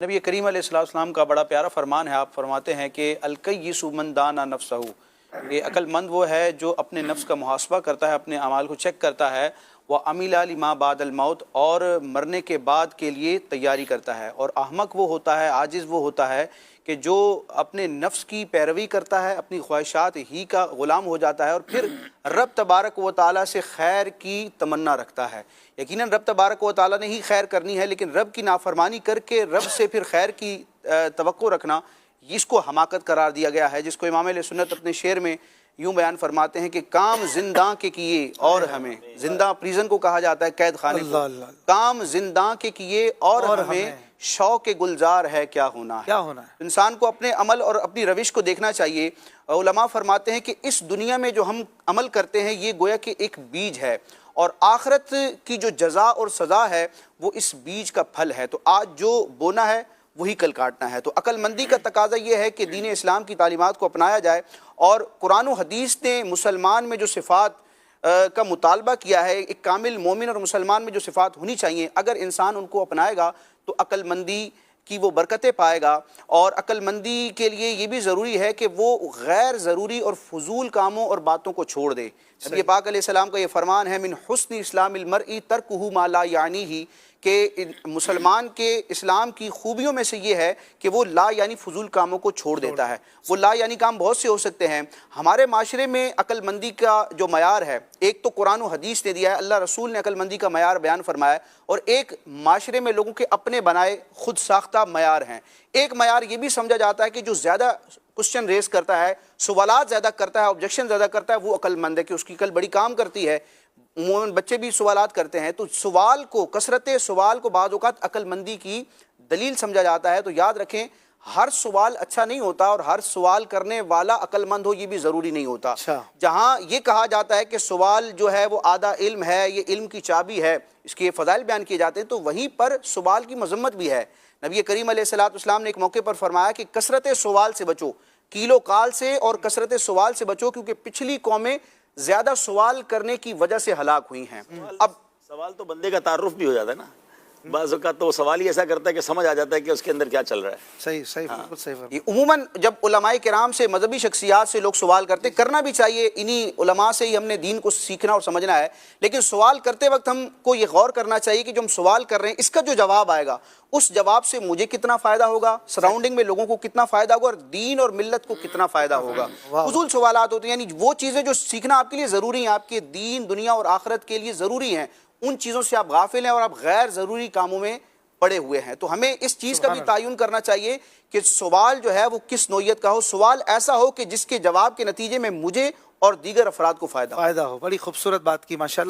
نبی کریم علیہ السلام کا بڑا پیارا فرمان ہے. آپ فرماتے ہیں کہ الکیس من دانا نفسہ، یہ عقل مند وہ ہے جو اپنے نفس کا محاسبہ کرتا ہے، اپنے اعمال کو چیک کرتا ہے. وعمل لما بعد الموت، اور مرنے کے بعد کے لیے تیاری کرتا ہے. اور احمق وہ ہوتا ہے، عاجز وہ ہوتا ہے کہ جو اپنے نفس کی پیروی کرتا ہے، اپنی خواہشات ہی کا غلام ہو جاتا ہے اور پھر رب تبارک و تعالیٰ سے خیر کی تمنا رکھتا ہے. یقیناً رب تبارک و تعالیٰ نے ہی خیر کرنی ہے، لیکن رب کی نافرمانی کر کے رب سے پھر خیر کی توقع رکھنا، اس کو حماقت قرار دیا گیا ہے. جس کو امام اہل سنت اپنے شعر میں یوں بیان فرماتے ہیں کہ کام زنداں کے کیے اور ہمیں، زندہ پریزن کو کہا جاتا ہے، قید خانے کو، کام زنداں کے کیے اور ہمیں شوق گلزار ہے کیا ہونا ہے. انسان کو اپنے عمل اور اپنی روش کو دیکھنا چاہیے. علماء فرماتے ہیں کہ اس دنیا میں جو ہم عمل کرتے ہیں یہ گویا کہ ایک بیج ہے، اور آخرت کی جو جزا اور سزا ہے وہ اس بیج کا پھل ہے. تو آج جو بونا ہے وہی کل کاٹنا ہے. تو عقل مندی کا تقاضا یہ ہے کہ دین اسلام کی تعلیمات کو اپنایا جائے، اور قرآن و حدیث نے مسلمان میں جو صفات کا مطالبہ کیا ہے، ایک کامل مومن اور مسلمان میں جو صفات ہونی چاہیے، اگر انسان ان کو اپنائے گا تو عقل مندی کی وہ برکتیں پائے گا. اور عقل مندی کے لیے یہ بھی ضروری ہے کہ وہ غیر ضروری اور فضول کاموں اور باتوں کو چھوڑ دے. نبی پاک علیہ السلام کا یہ فرمان ہے، من حسن اسلام المرء ترکہ ما لا یعنیہ، کہ مسلمان کے اسلام کی خوبیوں میں سے یہ ہے کہ وہ لا یعنی فضول کاموں کو چھوڑ دیتا ہے. وہ لا یعنی کام بہت سے ہو سکتے ہیں. ہمارے معاشرے میں عقل مندی کا جو معیار ہے، ایک تو قرآن و حدیث نے دیا ہے، اللہ رسول نے عقل مندی کا معیار بیان فرمایا ہے، اور ایک معاشرے میں لوگوں کے اپنے بنائے خود ساختہ معیار ہیں. ایک معیار یہ بھی سمجھا جاتا ہے کہ جو زیادہ کوشچن ریز کرتا ہے، سوالات زیادہ کرتا ہے، آبجیکشن زیادہ کرتا ہے، وہ عقل مند ہے، کہ اس کی عقل بڑی کام کرتی ہے. عموماً بچے بھی سوالات کرتے ہیں، تو سوال کو، کثرت سوال کو بعض اوقات عقل مندی کی دلیل سمجھا جاتا ہے. تو یاد رکھیں، ہر سوال اچھا نہیں ہوتا، اور ہر سوال کرنے والا عقل مند ہو یہ بھی ضروری نہیں ہوتا. جہاں یہ کہا جاتا ہے کہ سوال جو ہے وہ آدھا علم ہے، یہ علم کی چابی ہے، اس کے فضائل بیان کیے جاتے ہیں، تو وہیں پر سوال کی مذمت بھی ہے. نبی کریم علیہ السلام نے ایک موقع پر فرمایا کہ کثرت سوال سے بچو، کیلو کال سے اور کثرت سوال سے بچو، کیونکہ پچھلی قومیں زیادہ سوال کرنے کی وجہ سے ہلاک ہوئی ہیں. اب سوال تو بندے کا تعارف بھی ہو جاتا ہے نا، بعض اوقات تو سوال ہی ایسا کرتا ہے کہ سمجھ آ جاتا ہے کہ اس کے اندر کیا چل رہا ہے. صحیح بالکل صحیح. عموماً جب علماء کرام سے، مذہبی شخصیات سے لوگ سوال کرتے، کرنا بھی چاہیے، انہی علماء سے ہی ہم نے دین کو سیکھنا اور سمجھنا ہے، لیکن سوال کرتے وقت ہم کو یہ غور کرنا چاہیے کہ جو ہم سوال کر رہے ہیں اس کا جو جواب آئے گا، اس جواب سے مجھے کتنا فائدہ ہوگا، سراؤنڈنگ میں لوگوں کو کتنا فائدہ ہوگا، اور دین اور ملت کو کتنا فائدہ ہوگا. فضول سوالات ہوتے ہیں، یعنی وہ چیزیں جو سیکھنا آپ کے لیے ضروری ہیں، آپ کے دین، دنیا اور آخرت کے لیے ضروری ہیں، ان چیزوں سے آپ غافل ہیں اور آپ غیر ضروری کاموں میں پڑے ہوئے ہیں. تو ہمیں اس چیز کا بھی تعین کرنا چاہیے کہ سوال جو ہے وہ کس نوعیت کا ہو. سوال ایسا ہو کہ جس کے جواب کے نتیجے میں مجھے اور دیگر افراد کو فائدہ ہو. بڑی خوبصورت بات کی، ماشاءاللہ.